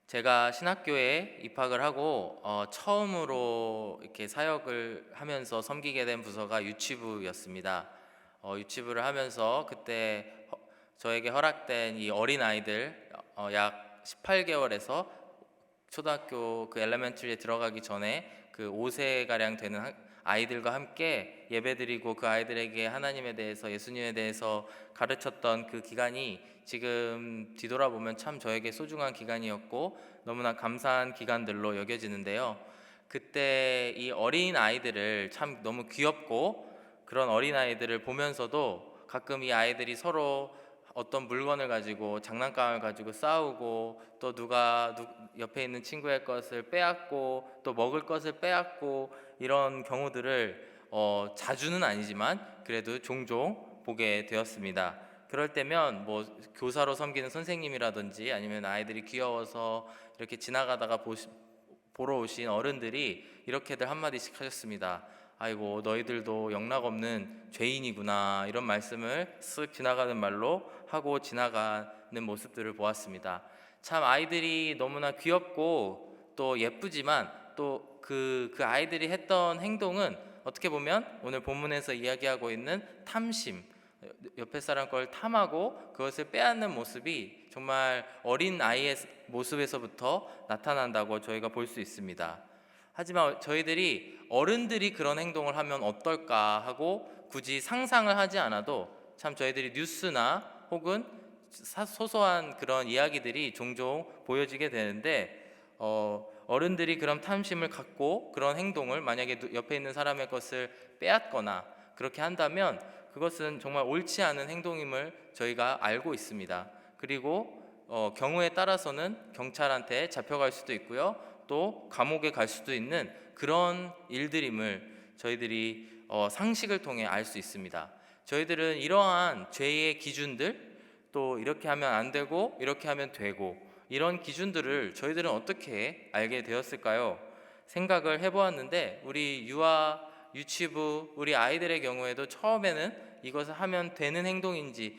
제가 신학교에 입학을 하고 처음으로 이렇게 사역을 하면서 섬기게 된 부서가 유치부였습니다. 유치부를 하면서 그때 저에게 허락된 이 어린 아이들 약 18개월에서 초등학교 그 엘레멘터리에 들어가기 전에 그 5세 가량 되는 아이들과 함께 예배드리고 그 아이들에게 하나님에 대해서 예수님에 대해서 가르쳤던 그 기간이 지금 뒤돌아보면 참 저에게 소중한 기간이었고 너무나 감사한 기간들로 여겨지는데요. 그때 이 어린 아이들을 참 너무 귀엽고 그런 어린 아이들을 보면서도 가끔 이 아이들이 서로 어떤 물건을 가지고 장난감을 가지고 싸우고 또 누가 옆에 있는 친구의 것을 빼앗고 또 먹을 것을 빼앗고 이런 경우들을 자주는 아니지만 그래도 종종 보게 되었습니다. 그럴 때면 뭐 교사로 섬기는 선생님이라든지 아니면 아이들이 귀여워서 이렇게 지나가다가 보러 오신 어른들이 이렇게들 한마디씩 하셨습니다. 아이고 너희들도 영락없는 죄인이구나, 이런 말씀을 쓱 지나가는 말로 하고 지나가는 모습들을 보았습니다. 참 아이들이 너무나 귀엽고 또 예쁘지만 또 그 아이들이 했던 행동은 어떻게 보면 오늘 본문에서 이야기하고 있는 탐심, 옆에 사람 걸 탐하고 그것을 빼앗는 모습이 정말 어린 아이의 모습에서부터 나타난다고 저희가 볼 수 있습니다. 하지만 저희들이 어른들이 그런 행동을 하면 어떨까 하고 굳이 상상을 하지 않아도 참 저희들이 뉴스나 혹은 소소한 그런 이야기들이 종종 보여지게 되는데 어른들이 그런 탐심을 갖고 그런 행동을 만약에 옆에 있는 사람의 것을 빼앗거나 그렇게 한다면 그것은 정말 옳지 않은 행동임을 저희가 알고 있습니다. 그리고 경우에 따라서는 경찰한테 잡혀갈 수도 있고요, 또 감옥에 갈 수도 있는 그런 일들임을 저희들이 상식을 통해 알 수 있습니다. 저희들은 이러한 죄의 기준들, 또 이렇게 하면 안 되고 이렇게 하면 되고 이런 기준들을 저희들은 어떻게 알게 되었을까요? 생각을 해보았는데 우리 유치부 우리 아이들의 경우에도 처음에는 이것을 하면 되는 행동인지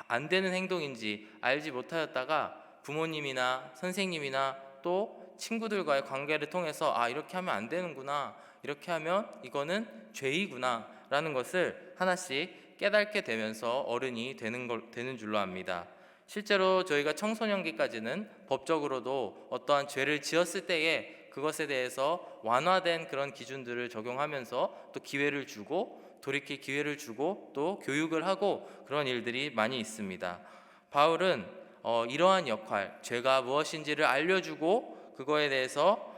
안 되는 행동인지 알지 못하였다가 부모님이나 선생님이나 또 친구들과의 관계를 통해서 이렇게 하면 안 되는구나, 이렇게 하면 이거는 죄이구나 라는 것을 하나씩 깨닫게 되면서 어른이 되는 줄로 압니다. 실제로 저희가 청소년기까지는 법적으로도 어떠한 죄를 지었을 때에 그것에 대해서 완화된 그런 기준들을 적용하면서 또 기회를 주고 돌이킬 기회를 주고 또 교육을 하고 그런 일들이 많이 있습니다. 바울은 이러한 역할, 죄가 무엇인지를 알려주고 그거에 대해서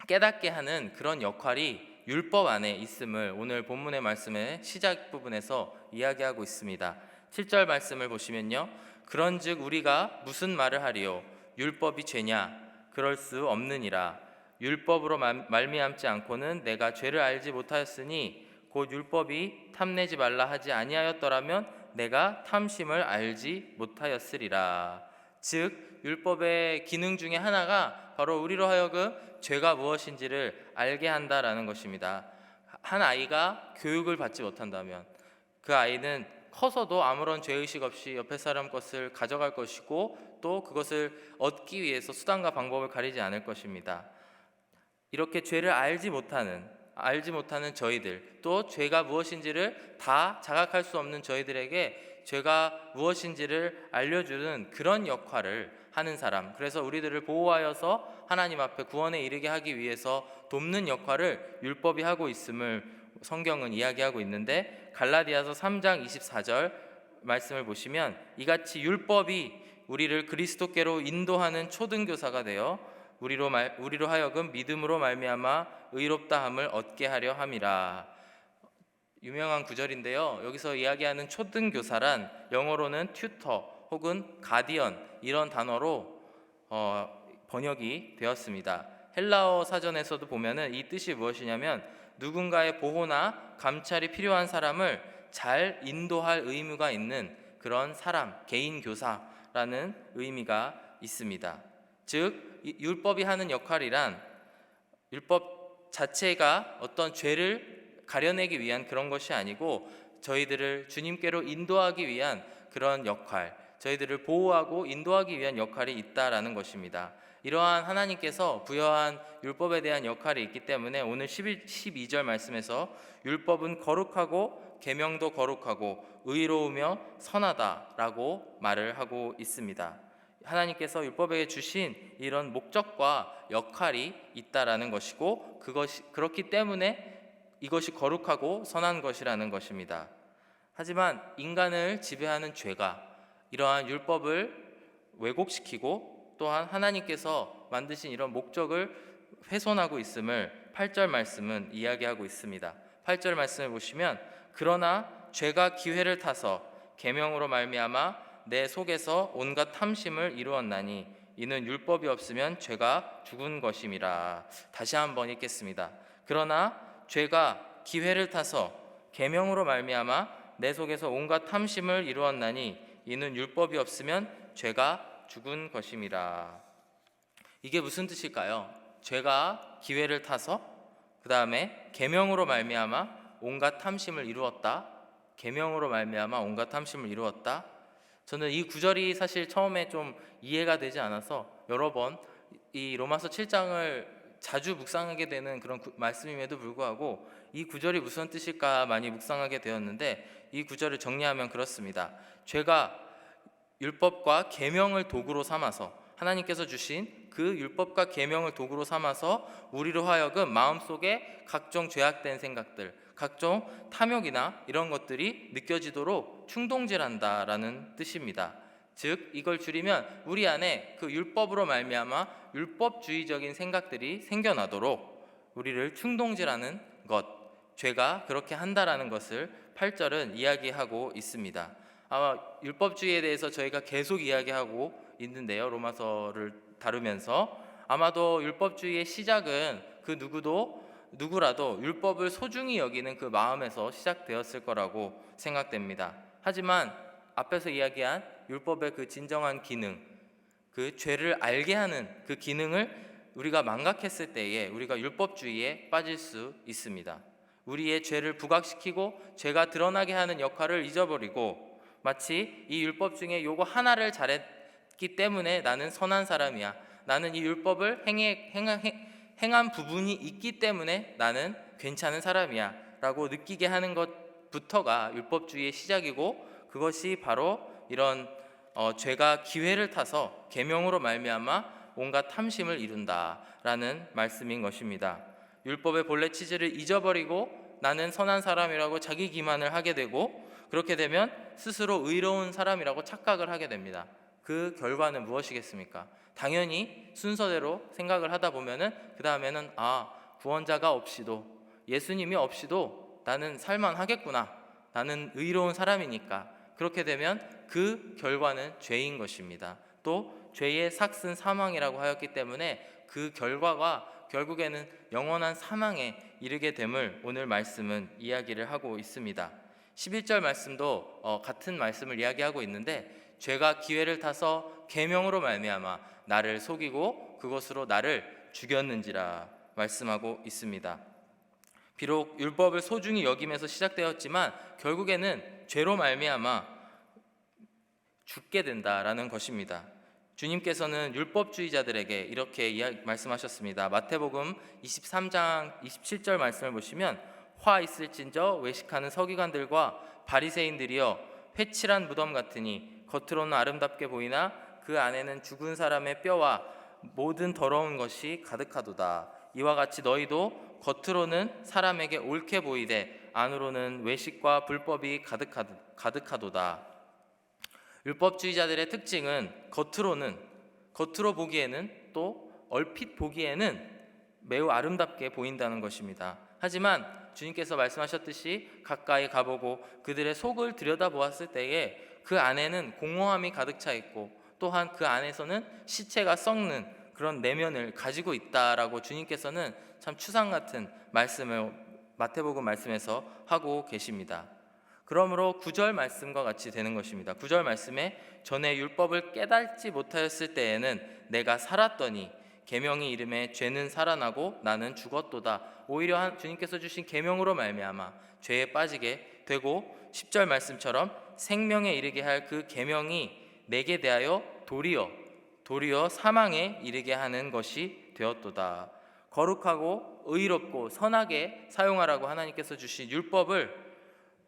깨닫게 하는 그런 역할이 율법 안에 있음을 오늘 본문의 말씀의 시작 부분에서 이야기하고 있습니다. 7절 말씀을 보시면요, 그런즉 우리가 무슨 말을 하리요? 율법이 죄냐? 그럴 수 없느니라. 율법으로 말미암지 않고는 내가 죄를 알지 못하였으니 곧 율법이 탐내지 말라 하지 아니하였더라면 내가 탐심을 알지 못하였으리라. 즉 율법의 기능 중에 하나가 바로 우리로 하여금 죄가 무엇인지를 알게 한다라는 것입니다. 한 아이가 교육을 받지 못한다면 그 아이는 커서도 아무런 죄의식 없이 옆에 사람 것을 가져갈 것이고 또 그것을 얻기 위해서 수단과 방법을 가리지 않을 것입니다. 이렇게 죄를 알지 못하는 저희들, 또 죄가 무엇인지를 다 자각할 수 없는 저희들에게 죄가 무엇인지를 알려주는 그런 역할을 하는 사람, 그래서 우리들을 보호하여서 하나님 앞에 구원에 이르게 하기 위해서 돕는 역할을 율법이 하고 있음을 성경은 이야기하고 있는데, 갈라디아서 3장 24절 말씀을 보시면 이같이 율법이 우리를 그리스도께로 인도하는 초등교사가 되어 우리로 하여금 믿음으로 말미암아 의롭다함을 얻게 하려 함이라. 유명한 구절인데요, 여기서 이야기하는 초등교사란 영어로는 튜터 혹은 가디언 이런 단어로 번역이 되었습니다. 헬라어 사전에서도 보면은 이 뜻이 무엇이냐면 누군가의 보호나 감찰이 필요한 사람을 잘 인도할 의무가 있는 그런 사람, 개인 교사라는 의미가 있습니다. 즉 율법이 하는 역할이란 율법 자체가 어떤 죄를 가려내기 위한 그런 것이 아니고 저희들을 주님께로 인도하기 위한 그런 역할, 저희들을 보호하고 인도하기 위한 역할이 있다라는 것입니다. 이러한 하나님께서 부여한 율법에 대한 역할이 있기 때문에 오늘 12절 말씀에서 율법은 거룩하고 계명도 거룩하고 의로우며 선하다라고 말을 하고 있습니다. 하나님께서 율법에 주신 이런 목적과 역할이 있다라는 것이고 그렇기 때문에 이것이 거룩하고 선한 것이라는 것입니다. 하지만 인간을 지배하는 죄가 이러한 율법을 왜곡시키고 또한 하나님께서 만드신 이런 목적을 훼손하고 있음을 8절 말씀은 이야기하고 있습니다. 8절 말씀을 보시면 그러나 죄가 기회를 타서 계명으로 말미암아 내 속에서 온갖 탐심을 이루었나니 이는 율법이 없으면 죄가 죽은 것임이라. 다시 한번 읽겠습니다. 그러나 죄가 기회를 타서 계명으로 말미암아 내 속에서 온갖 탐심을 이루었나니 이는 율법이 없으면 죄가 죽은 것임이라. 이게 무슨 뜻일까요? 죄가 기회를 타서 그 다음에 계명으로 말미암아 온갖 탐심을 이루었다. 계명으로 말미암아 온갖 탐심을 이루었다. 저는 이 구절이 사실 처음에 좀 이해가 되지 않아서 여러 번 이 로마서 7장을 자주 묵상하게 되는 그런 말씀임에도 불구하고 이 구절이 무슨 뜻일까 많이 묵상하게 되었는데 이 구절을 정리하면 그렇습니다. 죄가 율법과 계명을 도구로 삼아서 하나님께서 주신 그 율법과 계명을 도구로 삼아서 우리로 하여금 마음속에 각종 죄악된 생각들, 각종 탐욕이나 이런 것들이 느껴지도록 충동질한다라는 뜻입니다. 즉 이걸 줄이면 우리 안에 그 율법으로 말미암아 율법주의적인 생각들이 생겨나도록 우리를 충동질하는 것, 죄가 그렇게 한다라는 것을 8절은 이야기하고 있습니다. 아마 율법주의에 대해서 저희가 계속 이야기하고 있는데요. 로마서를 다루면서 아마도 율법주의의 시작은 그 누구라도 율법을 소중히 여기는 그 마음에서 시작되었을 거라고 생각됩니다. 하지만 앞에서 이야기한 율법의 그 진정한 기능, 그 죄를 알게 하는 그 기능을 우리가 망각했을 때에 우리가 율법주의에 빠질 수 있습니다. 우리의 죄를 부각시키고 죄가 드러나게 하는 역할을 잊어버리고 마치 이 율법 중에 요거 하나를 잘했기 때문에 나는 선한 사람이야. 나는 이 율법을 행한 부분이 있기 때문에 나는 괜찮은 사람이야 라고 느끼게 하는 것부터가 율법주의의 시작이고 그것이 바로 이런 죄가 기회를 타서 계명으로 말미암아 온갖 탐심을 이룬다라는 말씀인 것입니다. 율법의 본래 취지를 잊어버리고 나는 선한 사람이라고 자기 기만을 하게 되고 그렇게 되면 스스로 의로운 사람이라고 착각을 하게 됩니다. 그 결과는 무엇이겠습니까? 당연히 순서대로 생각을 하다 보면은 그 다음에는 구원자가 없이도 예수님이 없이도 나는 살만하겠구나. 나는 의로운 사람이니까. 그렇게 되면 그 결과는 죄인 것입니다. 또 죄의 삭은 사망이라고 하였기 때문에 그 결과가 결국에는 영원한 사망에 이르게 됨을 오늘 말씀은 이야기를 하고 있습니다. 11절 말씀도 같은 말씀을 이야기하고 있는데 죄가 기회를 타서 계명으로 말미암아 나를 속이고 그것으로 나를 죽였는지라 말씀하고 있습니다. 비록 율법을 소중히 여김에서 시작되었지만 결국에는 죄로 말미암아 죽게 된다라는 것입니다. 주님께서는 율법주의자들에게 이렇게 말씀하셨습니다. 마태복음 23장 27절 말씀을 보시면 화 있을진저 외식하는 서기관들과 바리새인들이여 회칠한 무덤 같으니 겉으로는 아름답게 보이나 그 안에는 죽은 사람의 뼈와 모든 더러운 것이 가득하도다. 이와 같이 너희도 겉으로는 사람에게 옳게 보이되 안으로는 외식과 불법이 가득하도다. 율법주의자들의 특징은 겉으로 보기에는 또 얼핏 보기에는 매우 아름답게 보인다는 것입니다. 하지만 주님께서 말씀하셨듯이 가까이 가보고 그들의 속을 들여다보았을 때에 그 안에는 공허함이 가득 차 있고 또한 그 안에서는 시체가 썩는 그런 내면을 가지고 있다라고 주님께서는 참 추상 같은 말씀을 마태복음 말씀에서 하고 계십니다. 그러므로 9절 말씀과 같이 되는 것입니다. 9절 말씀에 전에 율법을 깨닫지 못하였을 때에는 내가 살았더니 계명이 이름에 죄는 살아나고 나는 죽었도다. 오히려 주님께서 주신 계명으로 말미암아 죄에 빠지게 되고 10절 말씀처럼 생명에 이르게 할 그 계명이 내게 대하여 도리어 사망에 이르게 하는 것이 되었도다. 거룩하고 의롭고 선하게 사용하라고 하나님께서 주신 율법을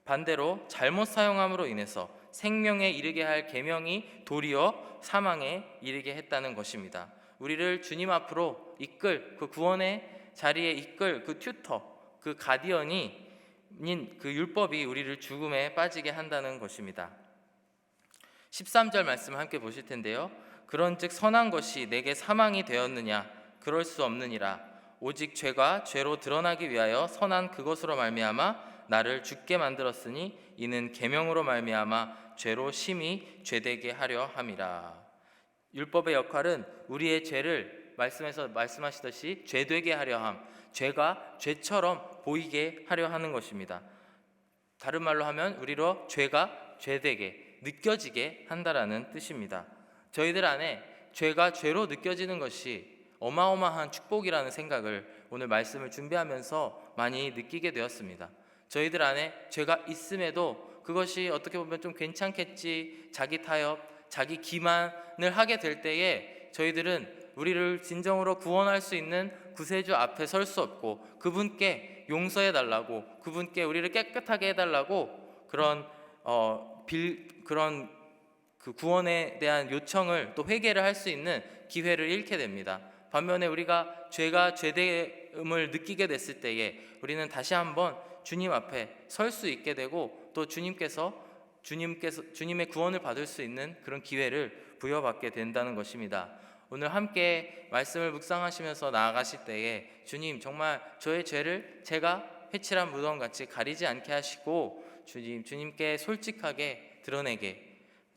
반대로 잘못 사용함으로 인해서 생명에 이르게 할 계명이 도리어 사망에 이르게 했다는 것입니다. 우리를 주님 앞으로 이끌, 그 구원의 자리에 이끌 그 튜터, 그 가디언인 그 율법이 우리를 죽음에 빠지게 한다는 것입니다. 13절 말씀을 함께 보실 텐데요. 그런즉 선한 것이 내게 사망이 되었느냐? 그럴 수 없느니라. 오직 죄가 죄로 드러나기 위하여 선한 그것으로 말미암아 나를 죽게 만들었으니 이는 계명으로 말미암아 죄로 심히 죄되게 하려 함이라. 율법의 역할은 우리의 죄를 말씀에서 말씀하시듯이 죄되게 하려 함, 죄가 죄처럼 보이게 하려 하는 것입니다. 다른 말로 하면 우리로 죄가 죄되게 느껴지게 한다라는 뜻입니다. 저희들 안에 죄가 죄로 느껴지는 것이 어마어마한 축복이라는 생각을 오늘 말씀을 준비하면서 많이 느끼게 되었습니다. 저희들 안에 죄가 있음에도 그것이 어떻게 보면 좀 괜찮겠지, 자기 타협, 자기 기만을 하게 될 때에 저희들은 우리를 진정으로 구원할 수 있는 구세주 앞에 설 수 없고 그분께 용서해 달라고, 그분께 우리를 깨끗하게 해달라고 그런 그 구원에 대한 요청을 또 회개를 할 수 있는 기회를 잃게 됩니다. 반면에 우리가 죄가 죄됨을 느끼게 됐을 때에 우리는 다시 한번 주님 앞에 설 수 있게 되고 또 주님의 구원을 받을 수 있는 그런 기회를 부여받게 된다는 것입니다. 오늘 함께 말씀을 묵상하시면서 나아가실 때에 주님 정말 저의 죄를 제가 회칠한 무덤같이 가리지 않게 하시고 주님께 솔직하게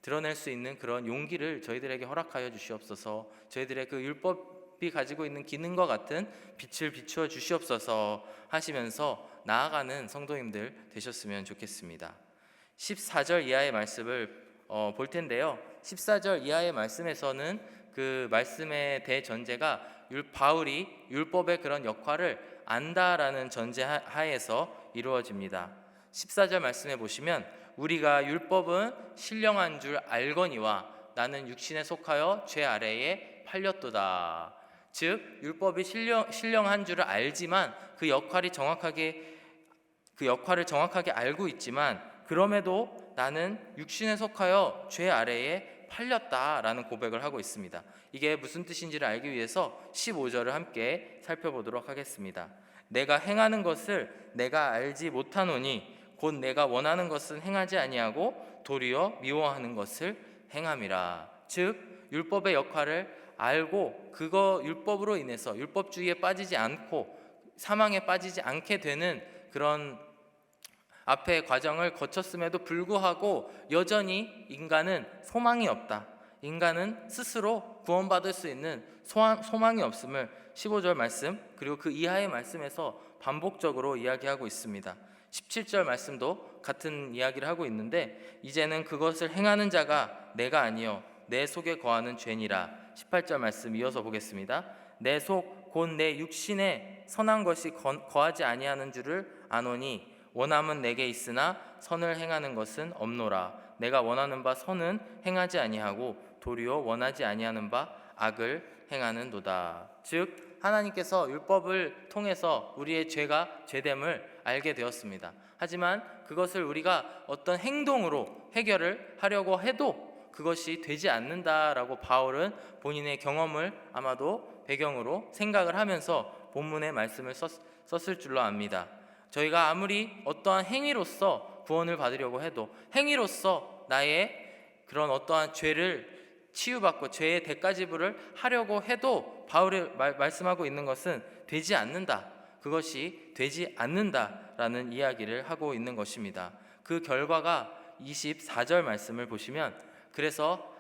드러낼 수 있는 그런 용기를 저희들에게 허락하여 주시옵소서. 저희들의 그 율법이 가지고 있는 기능과 같은 빛을 비추어 주시옵소서 하시면서 나아가는 성도님들 되셨으면 좋겠습니다. 14절 이하의 말씀을 볼 텐데요. 14절 이하의 말씀에서는 그 말씀의 대전제가 바울이 율법의 그런 역할을 안다라는 전제 하에서 이루어집니다. 14절 말씀에 보시면 우리가 율법은 신령한 줄 알거니와 나는 육신에 속하여 죄 아래에 팔렸도다. 즉 율법이 신령한 줄을 알지만 그 역할을 정확하게 알고 있지만 그럼에도 나는 육신에 속하여 죄 아래에 팔렸다라는 고백을 하고 있습니다. 이게 무슨 뜻인지를 알기 위해서 15절을 함께 살펴보도록 하겠습니다. 내가 행하는 것을 내가 알지 못하노니 곧 내가 원하는 것은 행하지 아니하고 도리어 미워하는 것을 행함이라. 즉 율법의 역할을 알고 그거 율법으로 인해서 율법주의에 빠지지 않고 사망에 빠지지 않게 되는 그런 앞의 과정을 거쳤음에도 불구하고 여전히 인간은 소망이 없다. 인간은 스스로 구원받을 수 있는 소망이 없음을 15절 말씀 그리고 그 이하의 말씀에서 반복적으로 이야기하고 있습니다. 17절 말씀도 같은 이야기를 하고 있는데 이제는 그것을 행하는 자가 내가 아니요 내 속에 거하는 죄니라. 18절 말씀 이어서 보겠습니다. 내 속 곧 내 육신에 선한 것이 거하지 아니하는 줄을 아노니 원함은 내게 있으나 선을 행하는 것은 없노라. 내가 원하는 바 선은 행하지 아니하고 도리어 원하지 아니하는 바 악을 행하는도다. 즉 하나님께서 율법을 통해서 우리의 죄가 죄됨을 알게 되었습니다. 하지만 그것을 우리가 어떤 행동으로 해결을 하려고 해도 그것이 되지 않는다라고 바울은 본인의 경험을 아마도 배경으로 생각을 하면서 본문의 말씀을 썼을 줄로 압니다. 저희가 아무리 어떠한 행위로서 구원을 받으려고 해도 행위로서 나의 그런 어떠한 죄를 치유받고 죄의 대가지불을 하려고 해도 바울이 말씀하고 있는 것은 되지 않는다. 그것이 되지 않는다라는 이야기를 하고 있는 것입니다. 그 결과가 24절 말씀을 보시면 그래서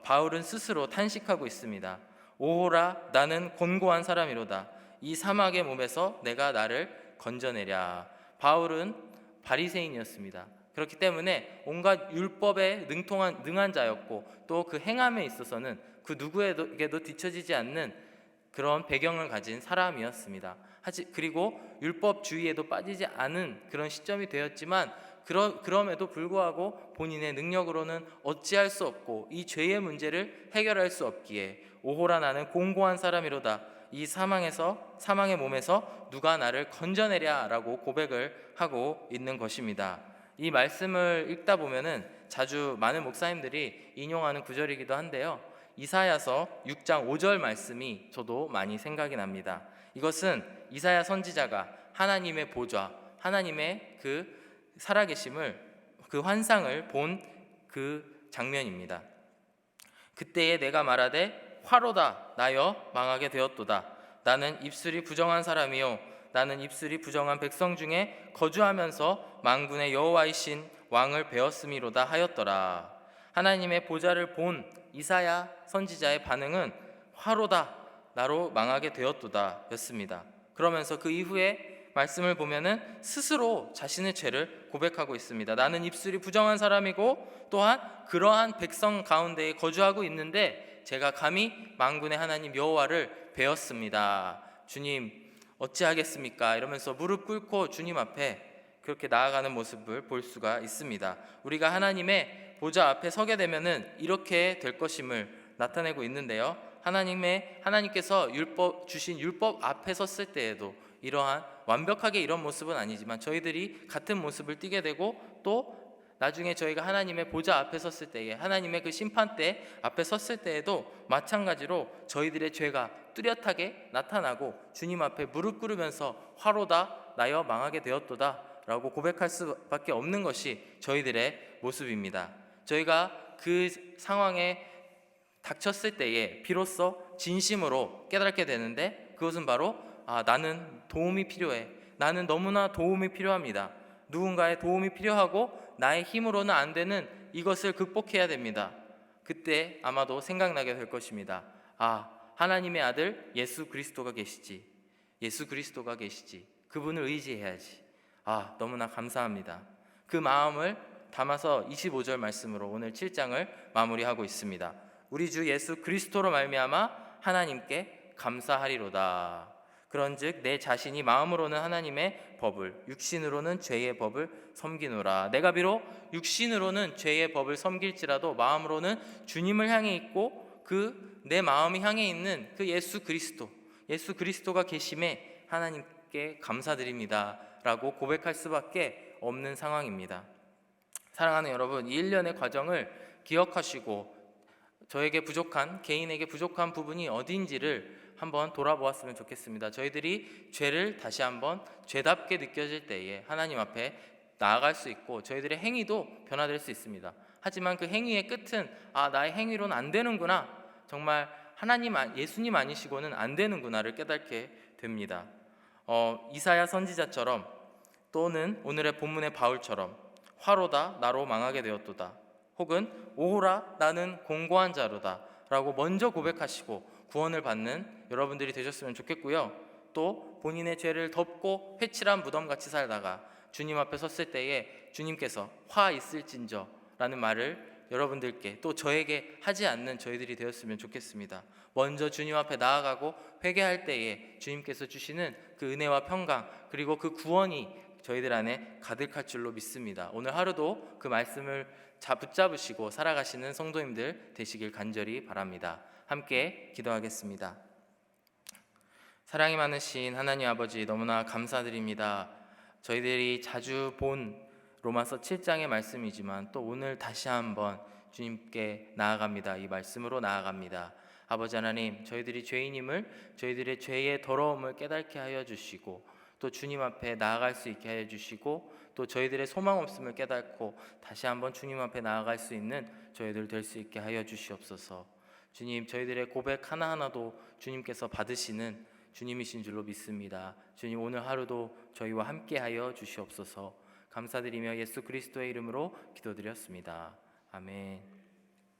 바울은 스스로 탄식하고 있습니다. 오호라 나는 곤고한 사람이로다. 이 사막의 몸에서 내가 나를 건져내랴. 바울은 바리새인이었습니다. 그렇기 때문에 온갖 율법에 능한 자였고 또 그 행함에 있어서는 그 누구에게도 뒤처지지 않는 그런 배경을 가진 사람이었습니다. 그리고 율법주의에도 빠지지 않은 그런 시점이 되었지만 그럼에도 불구하고 본인의 능력으로는 어찌할 수 없고 이 죄의 문제를 해결할 수 없기에 오호라 나는 공고한 사람이로다. 이 사망의 몸에서 누가 나를 건져내랴라고 고백을 하고 있는 것입니다. 이 말씀을 읽다 보면은 자주 많은 목사님들이 인용하는 구절이기도 한데요. 이사야서 6장 5절 말씀이 저도 많이 생각이 납니다. 이것은 이사야 선지자가 하나님의 보좌, 하나님의 그 살아계심을, 그 환상을 본 그 장면입니다. 그때에 내가 말하되 화로다 나여 망하게 되었도다. 나는 입술이 부정한 사람이요 나는 입술이 부정한 백성 중에 거주하면서 만군의 여호와이신 왕을 배웠음이로다 하였더라. 하나님의 보좌를 본 이사야 선지자의 반응은 화로다 나로 망하게 되었도다 였습니다. 그러면서 그 이후에 말씀을 보면은 스스로 자신의 죄를 고백하고 있습니다. 나는 입술이 부정한 사람이고 또한 그러한 백성 가운데에 거주하고 있는데 제가 감히 만군의 하나님 여호와를 배웠습니다. 주님 어찌하겠습니까? 이러면서 무릎 꿇고 주님 앞에 그렇게 나아가는 모습을 볼 수가 있습니다. 우리가 하나님의 보좌 앞에 서게 되면은 이렇게 될 것임을 나타내고 있는데요. 하나님께서 주신 율법 앞에 섰을 때에도 이러한 완벽하게 이런 모습은 아니지만 저희들이 같은 모습을 띠게 되고 또 나중에 저희가 하나님의 보좌 앞에 섰을 때에 하나님의 그 심판대 앞에 섰을 때에도 마찬가지로 저희들의 죄가 뚜렷하게 나타나고 주님 앞에 무릎 꿇으면서 화로다 나여 망하게 되었도다 라고 고백할 수밖에 없는 것이 저희들의 모습입니다. 저희가 그 상황에 닥쳤을 때에 비로소 진심으로 깨닫게 되는데 그것은 바로 나는 도움이 필요해. 나는 너무나 도움이 필요합니다. 누군가의 도움이 필요하고 나의 힘으로는 안 되는 이것을 극복해야 됩니다. 그때 아마도 생각나게 될 것입니다. 하나님의 아들 예수 그리스도가 계시지. 예수 그리스도가 계시지. 그분을 의지해야지. 너무나 감사합니다. 그 마음을 담아서 25절 말씀으로 오늘 7장을 마무리하고 있습니다. 우리 주 예수 그리스도로 말미암아 하나님께 감사하리로다. 그런즉 내 자신이 마음으로는 하나님의 법을 육신으로는 죄의 법을 섬기노라. 내가 비록 육신으로는 죄의 법을 섬길지라도 마음으로는 주님을 향해 있고 내 마음이 향해 있는 그 예수 그리스도가 계심에 하나님께 감사드립니다 라고 고백할 수밖에 없는 상황입니다. 사랑하는 여러분, 이 1년의 과정을 기억하시고 개인에게 부족한 부분이 어디인지를 한번 돌아보았으면 좋겠습니다. 저희들이 죄를 다시 한번 죄답게 느껴질 때에 하나님 앞에 나아갈 수 있고 저희들의 행위도 변화될 수 있습니다. 하지만 그 행위의 끝은 나의 행위로는 안 되는구나, 정말 예수님 아니시고는 안 되는구나를 깨닫게 됩니다. 이사야 선지자처럼 또는 오늘의 본문의 바울처럼 화로다 나로 망하게 되었도다, 혹은 오호라 나는 공고한 자로다 라고 먼저 고백하시고 구원을 받는 여러분들이 되셨으면 좋겠고요. 또 본인의 죄를 덮고 회칠한 무덤같이 살다가 주님 앞에 섰을 때에 주님께서 화 있을진저 라는 말을 여러분들께 또 저에게 하지 않는 저희들이 되었으면 좋겠습니다. 먼저 주님 앞에 나아가고 회개할 때에 주님께서 주시는 그 은혜와 평강 그리고 그 구원이 저희들 안에 가득할 줄로 믿습니다. 오늘 하루도 그 말씀을 붙잡으시고 살아가시는 성도님들 되시길 간절히 바랍니다. 함께 기도하겠습니다. 사랑이 많으신 하나님 아버지, 너무나 감사드립니다. 저희들이 자주 본 로마서 7장의 말씀이지만 또 오늘 다시 한번 주님께 나아갑니다. 이 말씀으로 나아갑니다. 아버지 하나님, 저희들이 죄인임을, 저희들의 죄의 더러움을 깨닫게 하여 주시고 또 주님 앞에 나아갈 수 있게 하여 주시고 또 저희들의 소망 없음을 깨닫고 다시 한번 주님 앞에 나아갈 수 있는 저희들 될 수 있게 하여 주시옵소서. 주님, 저희들의 고백 하나하나도 주님께서 받으시는 주님이신 줄로 믿습니다. 주님, 오늘 하루도 저희와 함께 하여 주시옵소서. 감사드리며 예수 그리스도의 이름으로 기도드렸습니다. 아멘.